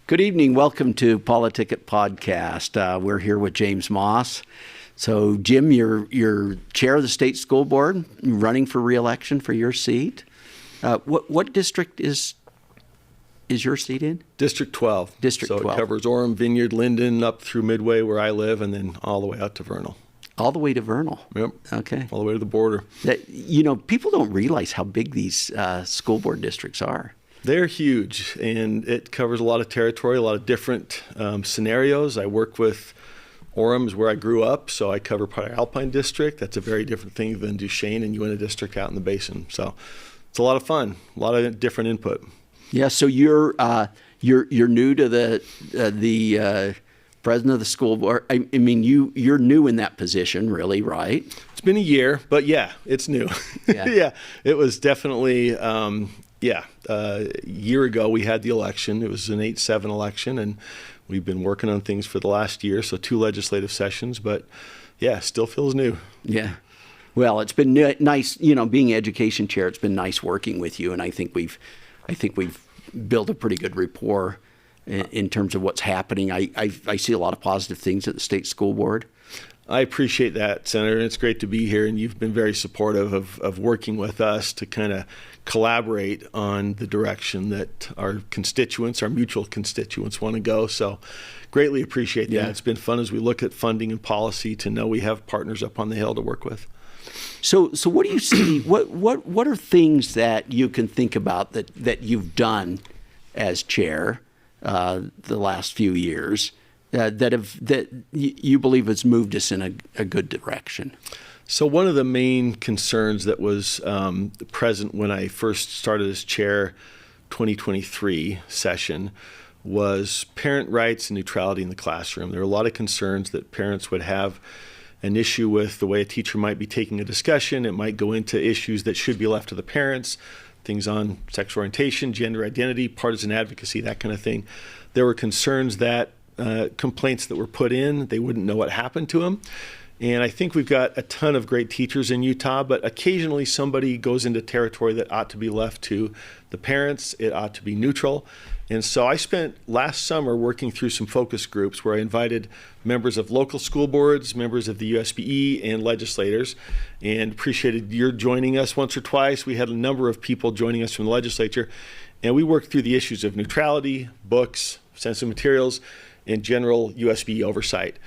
Good evening. Welcome to PoliticIt podcast. We're here with James Moss. So, Jim, you're chair of the state school board, running for re-election for your seat. What district is your seat in? District 12. District 12. So it covers Orem, Vineyard, Linden, up through Midway where I live, and then all the way out to Vernal. All the way to Vernal? Yep. Okay. All the way to the border. People don't realize how big these school board districts are. They're huge, and it covers a lot of territory, a lot of different scenarios. I work with Orem is where I grew up, so I cover part of Alpine District. That's a very different thing than Duchesne and Uinta District out in the basin. So it's a lot of fun, a lot of different input. Yeah. So you're new to the president of the school board. I mean, you're new in that position, really, right? It's been a year, but yeah, it's new. Yeah. Yeah, it was definitely. A year ago we had the election. It was an 8-7 election, and we've been working on things for the last year, so 2 legislative sessions, but yeah, still feels new. Yeah. Well, it's been nice, being education chair, it's been nice working with you, and I think we've built a pretty good rapport in terms of what's happening. I see a lot of positive things at the state school board. I appreciate that, Senator, and it's great to be here, and you've been very supportive of working with us to kind of collaborate on the direction that our constituents, our mutual constituents, want to go. So greatly appreciate that. Yeah. It's been fun as we look at funding and policy to know we have partners up on the Hill to work with. So what do you see, what are things that you can think about that you've done as chair the last few years that you believe has moved us in a good direction? So one of the main concerns that was present when I first started as chair 2023 session was parent rights and neutrality in the classroom. There were a lot of concerns that parents would have an issue with the way a teacher might be taking a discussion. It might go into issues that should be left to the parents, things on sexual orientation, gender identity, partisan advocacy, that kind of thing. There were concerns that complaints that were put in, they wouldn't know what happened to them. And I think we've got a ton of great teachers in Utah, but occasionally somebody goes into territory that ought to be left to the parents. It ought to be neutral. And so I spent last summer working through some focus groups where I invited members of local school boards, members of the USBE, and legislators, and appreciated your joining us once or twice. We had a number of people joining us from the legislature, and we worked through the issues of neutrality, books, sensitive materials, and general USBE oversight.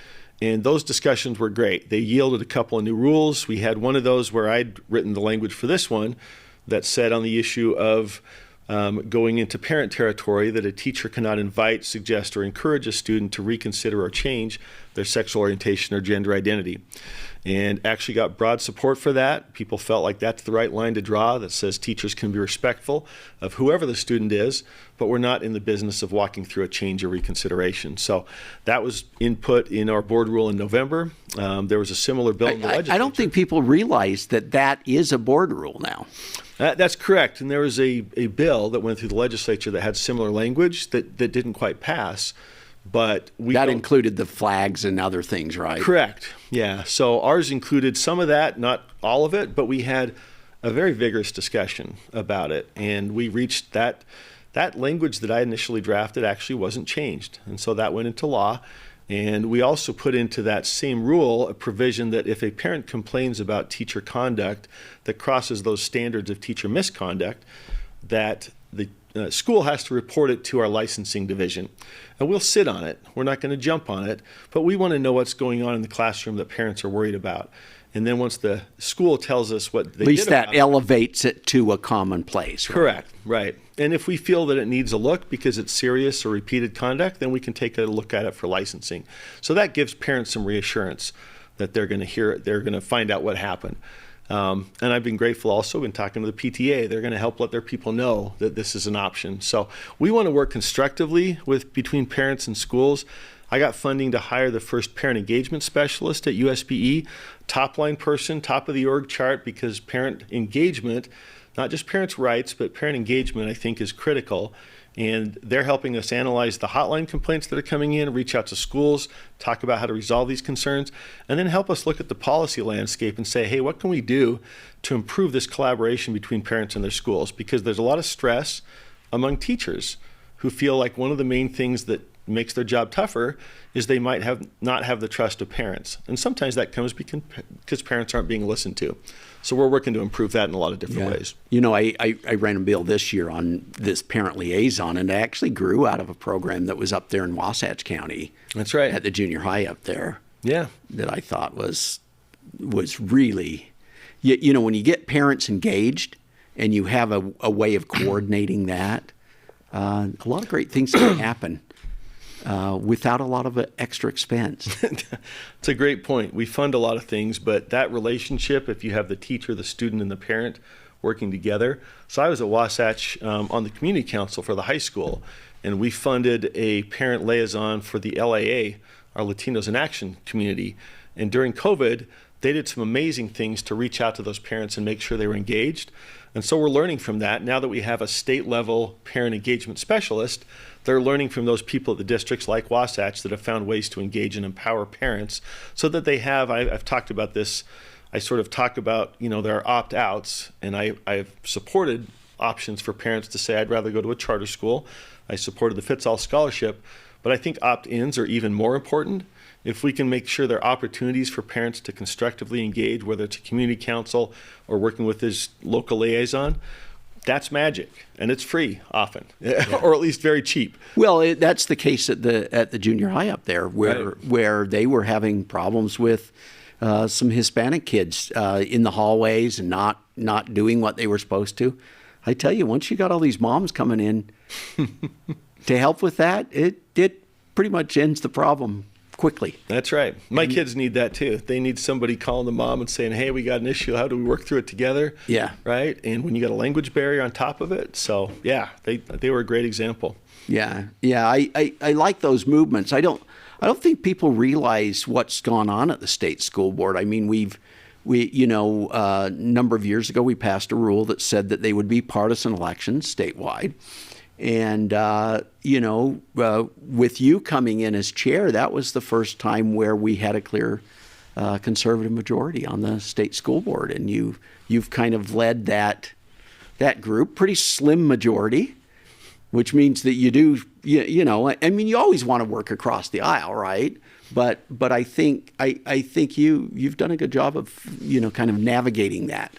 And those discussions were great. They yielded a couple of new rules. We had one of those where I'd written the language for this one that said on the issue of going into parent territory that a teacher cannot invite, suggest, or encourage a student to reconsider or change their sexual orientation or gender identity. And actually got broad support for that. People felt like that's the right line to draw that says teachers can be respectful of whoever the student is, but we're not in the business of walking through a change or reconsideration. So that was input in our board rule in November. There was a similar bill in the legislature. I don't think people realize that is a board rule now. That's correct. And there was a bill that went through the legislature that had similar language that didn't quite pass. But that included the flags and other things, right? Correct. Yeah. So ours included some of that, not all of it, but we had a very vigorous discussion about it. And we reached that language that I initially drafted actually wasn't changed. And so that went into law. And we also put into that same rule a provision that if a parent complains about teacher conduct that crosses those standards of teacher misconduct, that the school has to report it to our licensing division. And we'll sit on it. We're not going to jump on it, but we want to know what's going on in the classroom that parents are worried about. And then once the school tells us what they did, at least that elevates it to a common place. Right? Correct, right. And if we feel that it needs a look because it's serious or repeated conduct, then we can take a look at it for licensing. So that gives parents some reassurance that they're going to hear it, they're going to find out what happened. And I've been grateful also in talking to the PTA. They're going to help let their people know that this is an option. So we want to work constructively between parents and schools. I got funding to hire the first parent engagement specialist at USBE, top line person, top of the org chart, because parent engagement, not just parents' rights, but parent engagement, I think, is critical. And they're helping us analyze the hotline complaints that are coming in, reach out to schools, talk about how to resolve these concerns, and then help us look at the policy landscape and say, hey, what can we do to improve this collaboration between parents and their schools? Because there's a lot of stress among teachers who feel like one of the main things that makes their job tougher is they might not have the trust of parents. And sometimes that comes because parents aren't being listened to. So we're working to improve that in a lot of different ways. You know, I ran a bill this year on this parent liaison, and it actually grew out of a program that was up there in Wasatch County. That's right. At the junior high up there. Yeah. That I thought was really, you know, when you get parents engaged and you have a way of coordinating that, a lot of great things can happen without a lot of extra expense. It's a great point. We fund a lot of things, but that relationship, if you have the teacher, the student, and the parent working together. So I was at Wasatch on the community council for the high school, and we funded a parent liaison for the LAA, our Latinos in Action community. And during COVID, they did some amazing things to reach out to those parents and make sure they were engaged. And so we're learning from that. Now that we have a state level parent engagement specialist, they're learning from those people at the districts like Wasatch that have found ways to engage and empower parents so that they have, I've talked about this, I sort of talk about, you know, there are opt-outs, and I've supported options for parents to say, I'd rather go to a charter school. I supported the Fits All Scholarship, but I think opt-ins are even more important. If we can make sure there are opportunities for parents to constructively engage, whether it's a community council or working with his local liaison, that's magic, and it's free often, or at least very cheap. Well, that's the case at the junior high up there, where they were having problems with some Hispanic kids in the hallways and not doing what they were supposed to. I tell you, once you got all these moms coming in to help with that, it pretty much ends the problem quickly. That's right. My kids need that too. They need somebody calling the mom and saying, hey, we got an issue. How do we work through it together? Yeah. Right? And when you got a language barrier on top of it. So, yeah, they were a great example. Yeah. Yeah. I like those movements. I don't think people realize what's gone on at the state school board. I mean, a number of years ago, we passed a rule that said that they would be partisan elections statewide. And, with you coming in as chair, that was the first time where we had a clear conservative majority on the state school board. And you've kind of led that group, pretty slim majority, which means that you do, you always want to work across the aisle, right? But I think you've done a good job of, kind of navigating that.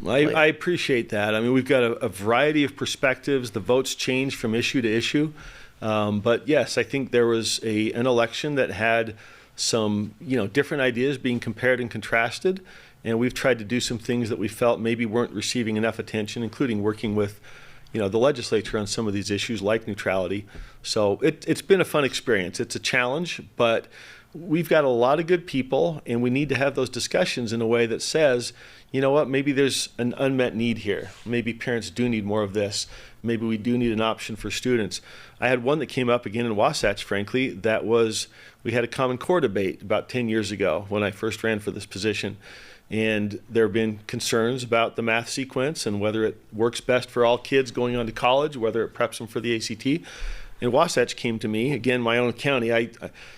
I appreciate that. I mean, we've got a variety of perspectives. The votes change from issue to issue. But yes, I think there was an election that had some, different ideas being compared and contrasted. And we've tried to do some things that we felt maybe weren't receiving enough attention, including working with, the legislature on some of these issues like neutrality. So it's been a fun experience. It's a challenge, but we've got a lot of good people, and we need to have those discussions in a way that says, you know what, maybe there's an unmet need here. Maybe parents do need more of this. Maybe we do need an option for students. I had one that came up again in Wasatch, frankly, we had a Common Core debate about 10 years ago when I first ran for this position. And there have been concerns about the math sequence and whether it works best for all kids going on to college, whether it preps them for the ACT. And Wasatch came to me, again, my own county. I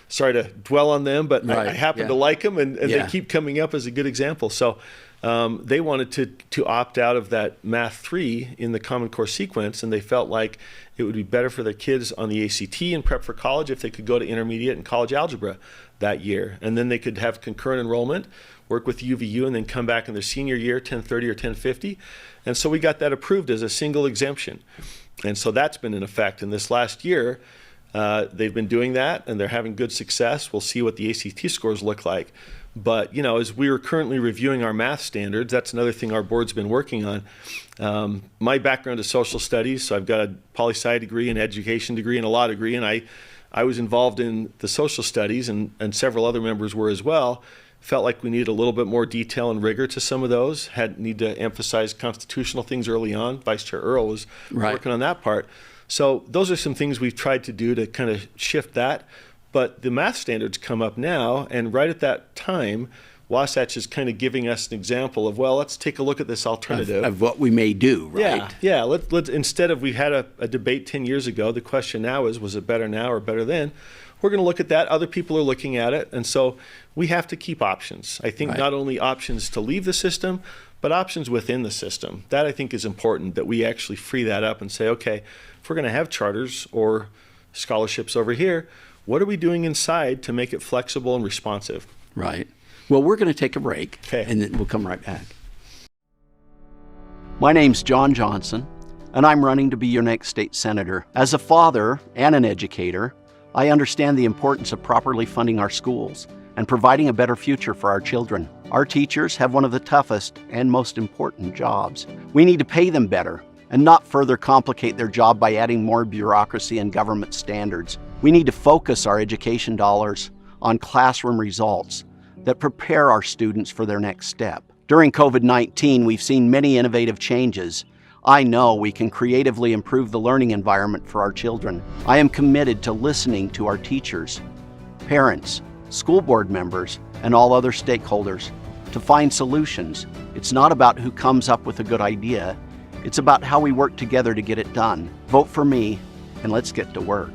sorry to dwell on them, but I happen to like them, and they keep coming up as a good example. So they wanted to opt out of that Math 3 in the Common Core sequence, and they felt like it would be better for their kids on the ACT and prep for college if they could go to intermediate and college algebra that year. And then they could have concurrent enrollment, work with UVU, and then come back in their senior year, 1030 or 1050. And so we got that approved as a single exemption. And so that's been in effect. And this last year, they've been doing that, and they're having good success. We'll see what the ACT scores look like. But, as we are currently reviewing our math standards, that's another thing our board's been working on. My background is social studies, so I've got a poli-sci degree, an education degree, and a law degree, and I was involved in the social studies, and several other members were as well. Felt like we needed a little bit more detail and rigor to some of those. Need to emphasize constitutional things early on. Vice Chair Earl was working on that part. So those are some things we've tried to do to kind of shift that. But the math standards come up now, and right at that time, Wasatch is kind of giving us an example of, well, let's take a look at this alternative. Of what we may do, right? Yeah. Let's instead of we had a debate 10 years ago, the question now is, was it better now or better then? we're going to look at that. Other people are looking at it. And so we have to keep options. I think not only options to leave the system, but options within the system. That I think is important, that we actually free that up and say, okay, if we're going to have charters or scholarships over here, what are we doing inside to make it flexible and responsive? Right. Well, we're going to take a break, Okay. and then we'll come right back. My name's John Johnson, and I'm running to be your next state senator. As a father and an educator, I understand the importance of properly funding our schools and providing a better future for our children. Our teachers have one of the toughest and most important jobs. We need to pay them better and not further complicate their job by adding more bureaucracy and government standards. We need to focus our education dollars on classroom results that prepare our students for their next step. During COVID-19, we've seen many innovative changes. I know we can creatively improve the learning environment for our children. I am committed to listening to our teachers, parents, school board members, and all other stakeholders to find solutions. It's not about who comes up with a good idea. It's about how we work together to get it done. Vote for me, and let's get to work.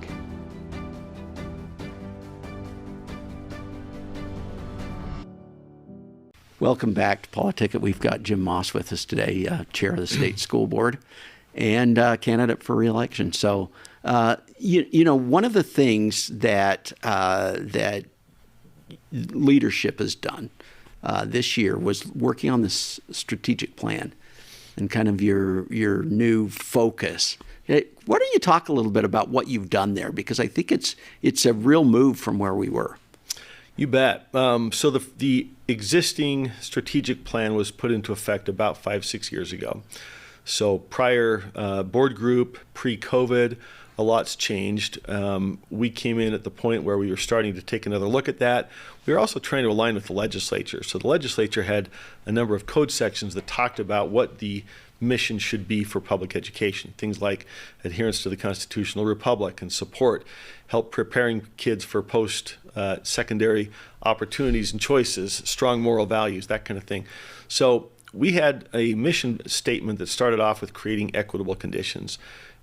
Welcome back to PoliticIt. We've got Jim Moss with us today, chair of the state school board and candidate for re-election. So, one of the things that that leadership has done this year was working on this strategic plan and kind of your new focus. Why don't you talk a little bit about what you've done there? Because I think it's a real move from where we were. You bet. So the existing strategic plan was put into effect about 5-6 years ago. So prior board group, pre-COVID, a lot's changed. We came in at the point where we were starting to take another look at that. We were also trying to align with the legislature. So the legislature had a number of code sections that talked about what the mission should be for public education. Things like adherence to the constitutional republic and support, help preparing kids for post-secondary opportunities and choices, strong moral values, that kind of thing. So we had a mission statement that started off with creating equitable conditions.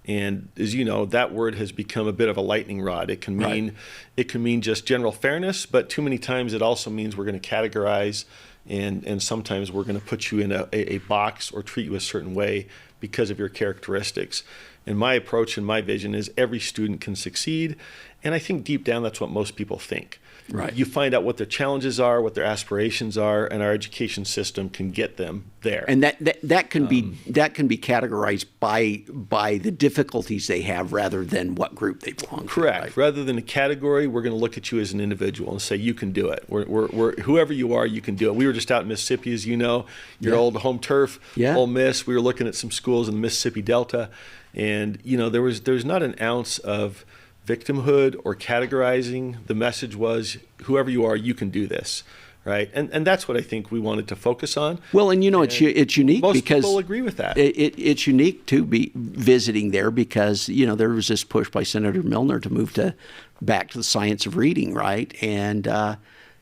And as you know, that word has become a bit of a lightning rod. It can mean just general fairness, but too many times it also means we're going to categorize, and sometimes we're going to put you in a box or treat you a certain way because of your characteristics. And my approach and my vision is every student can succeed, and I think deep down that's what most people think. Right. You find out what their challenges are, what their aspirations are, and our education system can get them there. And that can be categorized by the difficulties they have rather than what group they belong to. Correct. Right? Rather than a category, we're going to look at you as an individual and say you can do it. We're whoever you are, you can do it. We were just out in Mississippi, as you know, your old home turf, Ole Miss. We were looking at some schools in the Mississippi Delta, and there's not an ounce of victimhood or categorizing. The message was, whoever you are, you can do this, right? And that's what I think we wanted to focus on. Well, and it's unique most because people agree with that. It's unique to be visiting there because there was this push by Senator Milner to move back to the science of reading, right? And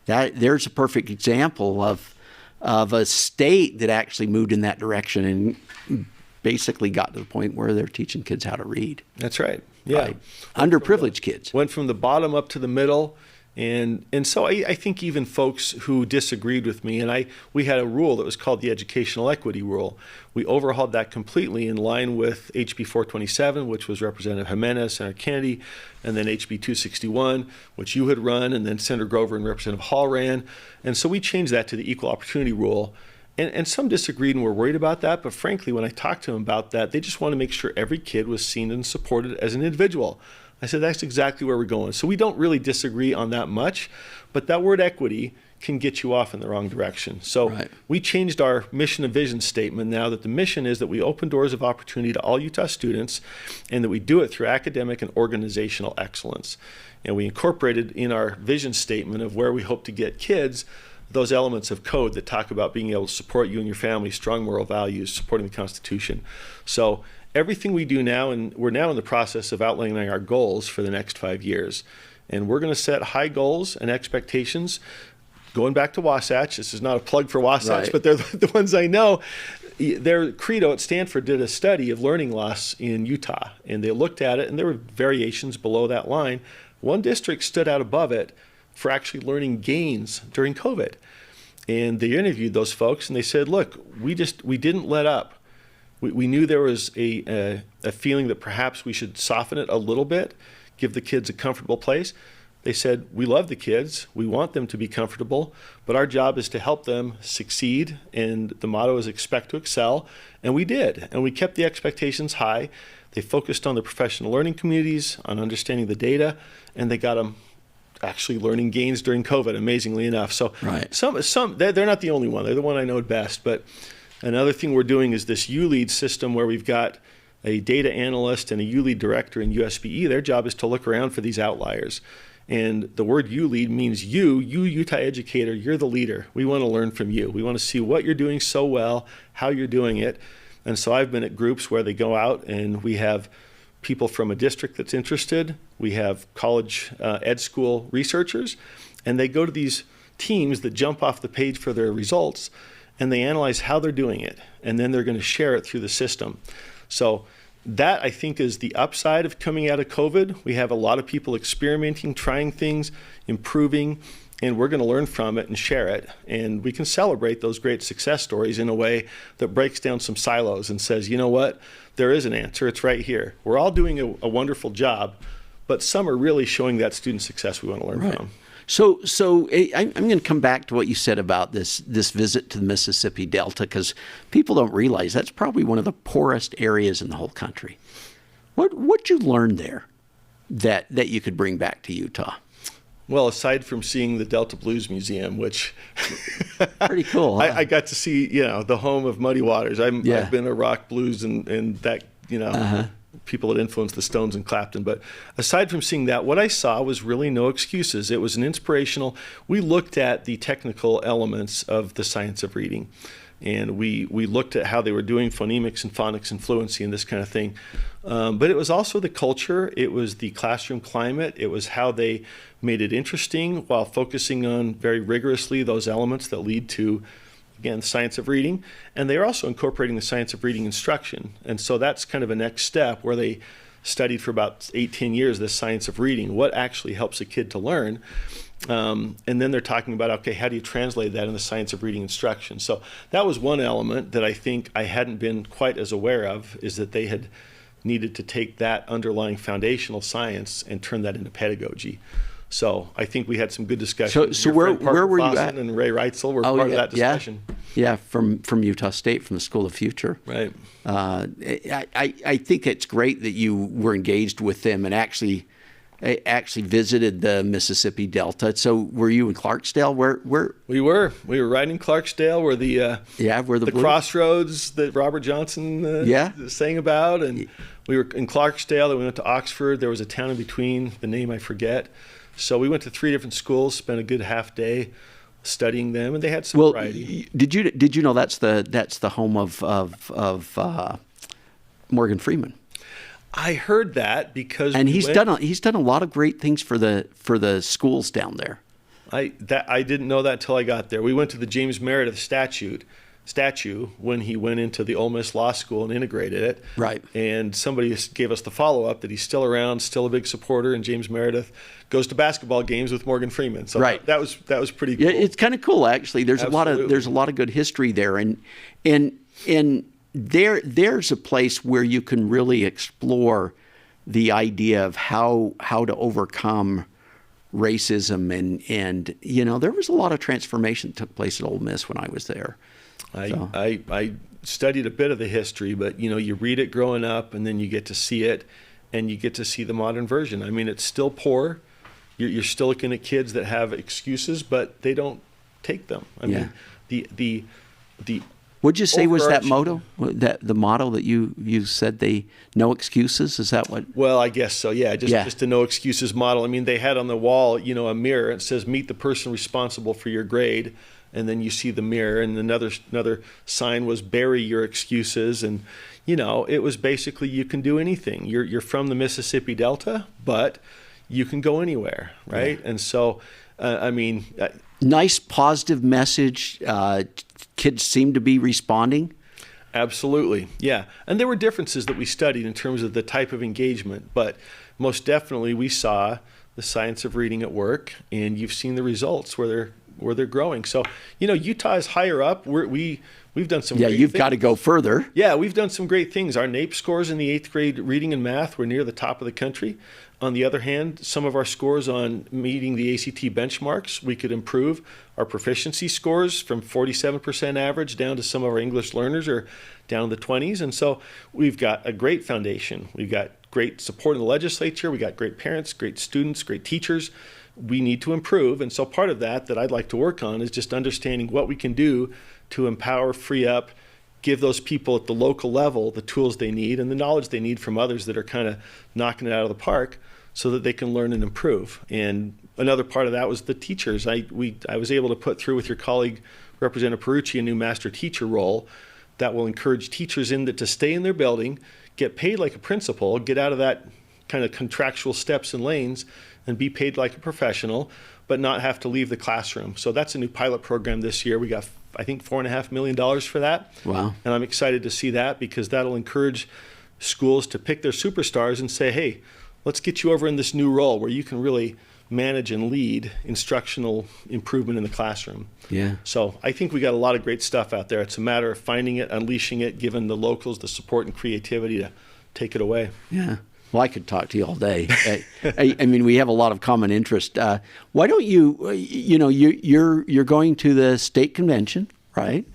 there's a perfect example of a state that actually moved in that direction and basically got to the point where they're teaching kids how to read. That's right. Yeah. Right. Underprivileged kids. Went from the bottom up to the middle. And so I think even folks who disagreed with me, and we had a rule that was called the Educational Equity Rule. We overhauled that completely in line with HB 427, which was Representative Jimenez, Senator Kennedy, and then HB 261, which you had run, and then Senator Grover and Representative Hall ran. And so we changed that to the Equal Opportunity Rule. And some disagreed and were worried about that, but frankly, when I talked to them about that, they just want to make sure every kid was seen and supported as an individual. I said, that's exactly where we're going. So we don't really disagree on that much, but that word equity can get you off in the wrong direction. So we changed our mission and vision statement now that the mission is that we open doors of opportunity to all Utah students and that we do it through academic and organizational excellence. And we incorporated in our vision statement of where we hope to get kids those elements of code that talk about being able to support you and your family, strong moral values, supporting the Constitution. So everything we do now, and we're now in the process of outlining our goals for the next 5 years. And we're going to set high goals and expectations. Going back to Wasatch, this is not a plug for Wasatch, but they're the ones I know. Their credo at Stanford did a study of learning loss in Utah, and they looked at it, and there were variations below that line. one district stood out above it for actually learning gains during COVID. And they interviewed those folks, and they said, look, we didn't let up. We knew there was a feeling that perhaps we should soften it a little bit, give the kids a comfortable place. They said, we love the kids, we want them to be comfortable, but our job is to help them succeed, and the motto is expect to excel, and we did, and we kept the expectations high. They focused on the professional learning communities, on understanding the data, and they got them actually learning gains during COVID, amazingly enough. So right. They're not the only one, they're the one I know best, but another thing we're doing is this ULEAD system where we've got a data analyst and a ULEAD director in USBE. Their job is to look around for these outliers. And the word ULEAD means you Utah educator, you're the leader. We want to learn from you. We want to see what you're doing so well, how you're doing it. And so I've been at groups where they go out and we have people from a district that's interested. We have college ed school researchers, and they go to these teams that jump off the page for their results, and they analyze how they're doing it. And then they're going to share it through the system. So that, I think, is the upside of coming out of COVID. We have a lot of people experimenting, trying things, improving, and we're going to learn from it and share it. And we can celebrate those great success stories in a way that breaks down some silos and says, you know what, there is an answer. It's right here. We're all doing a wonderful job, but some are really showing that student success we want to learn from. So I'm going to come back to what you said about this visit to the Mississippi Delta, because people don't realize that's probably one of the poorest areas in the whole country. What'd you learn there that you could bring back to Utah? Well, aside from seeing the Delta Blues Museum, which pretty cool, huh? I got to see, the home of Muddy Waters. I've been a rock blues and that, people that influenced the Stones and Clapton. But aside from seeing that, what I saw was really no excuses. It was an inspirational. We looked at the technical elements of the science of reading, and we looked at how they were doing phonemics and phonics and fluency and this kind of thing. But it was also the culture. It was the classroom climate. It was how they made it interesting while focusing on very rigorously those elements that lead to, again, the science of reading. And they're also incorporating the science of reading instruction. And so that's kind of a next step where they studied for about 18 years this science of reading, what actually helps a kid to learn. And then they're talking about, okay, how do you translate that in the science of reading instruction? So that was one element that I think I hadn't been quite as aware of, is that they had needed to take that underlying foundational science and turn that into pedagogy. So I think we had some good discussion. So where were you at? And Ray Reitzel were part of that discussion. Yeah, from Utah State, from the School of Future. Right. I think it's great that you were engaged with them and actually visited the Mississippi Delta. So were you in Clarksdale? Where we were right in Clarksdale, where the crossroads that Robert Johnson sang about, and we were in Clarksdale. Then we went to Oxford. There was a town in between, the name I forget. So we went to 3 different schools, spent a good half day studying them, and they had some variety. Did you know that's the home of Morgan Freeman? I heard that because he's done a lot of great things for the schools down there. I didn't know that till I got there. We went to the James Meredith statue when he went into the Ole Miss Law School and integrated it. Right. And somebody gave us the follow-up that he's still around, still a big supporter, and James Meredith goes to basketball games with Morgan Freeman. So right. that was pretty cool. Yeah, it's kind of cool actually. There's Absolutely. a lot of good history there, and there's a place where you can really explore the idea of how to overcome racism, and there was a lot of transformation that took place at Ole Miss when I was there. I studied a bit of the history, but you read it growing up, and then you get to see it, and you get to see the modern version. I mean, it's still poor. You're still looking at kids that have excuses, but they don't take them. I mean, the What'd you say was that motto? The motto that you said, no excuses? Is that what? Well, I guess so. Yeah, just a no excuses model. I mean, they had on the wall, a mirror. It says, "Meet the person responsible for your grade." And then you see the mirror, and another sign was, "Bury your excuses." And it was basically, you can do anything. You're from the Mississippi Delta, but you can go anywhere, right? Yeah. And so, nice positive message. Kids seem to be responding. Absolutely, yeah. And there were differences that we studied in terms of the type of engagement, but most definitely we saw the science of reading at work, and you've seen the results where they're growing. So, Utah is higher up. We've done some great you've things. got to go further. Yeah, we've done some great things. Our NAEP scores in the 8th grade reading and math were near the top of the country. On the other hand, some of our scores on meeting the ACT benchmarks, we could improve. Our proficiency scores from 47% average down to some of our English learners are down in the 20s. And so we've got a great foundation. We've got great support in the legislature. We got great parents, great students, great teachers. We need to improve. And so part of that I'd like to work on is just understanding what we can do to empower, free up, give those people at the local level the tools they need and the knowledge they need from others that are kind of knocking it out of the park so that they can learn and improve. And another part of that was the teachers. I was able to put through with your colleague, Representative Perucci, a new master teacher role that will encourage teachers to stay in their building, get paid like a principal, get out of that kind of contractual steps and lanes and be paid like a professional, but not have to leave the classroom. So that's a new pilot program this year. We got, I think, $4.5 million for that. Wow. And I'm excited to see that because that'll encourage schools to pick their superstars and say, hey, let's get you over in this new role where you can really manage and lead instructional improvement in the classroom. Yeah. So I think we got a lot of great stuff out there. It's a matter of finding it, unleashing it, giving the locals the support and creativity to take it away. Yeah. Well, I could talk to you all day. I mean, we have a lot of common interest. Why don't you're going to the state convention, right?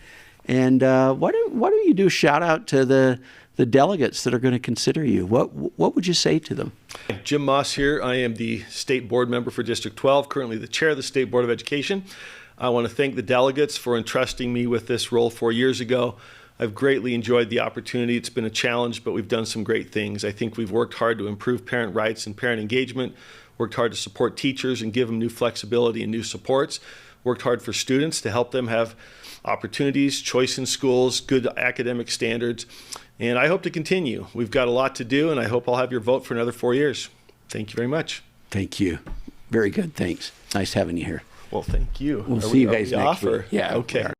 And why don't you do a shout out to the delegates that are going to consider you? What would you say to them? Jim Moss here. I am the state board member for District 12, currently the chair of the State Board of Education. I want to thank the delegates for entrusting me with this role 4 years ago. I've greatly enjoyed the opportunity. It's been a challenge, but we've done some great things. I think we've worked hard to improve parent rights and parent engagement, worked hard to support teachers and give them new flexibility and new supports, worked hard for students to help them have opportunities, choice in schools, good academic standards, and I hope to continue. We've got a lot to do, and I hope I'll have your vote for another 4 years. Thank you very much. Thank you. Very good. Thanks. Nice having you here. Well, thank you. We'll see you guys next week. Yeah. Okay.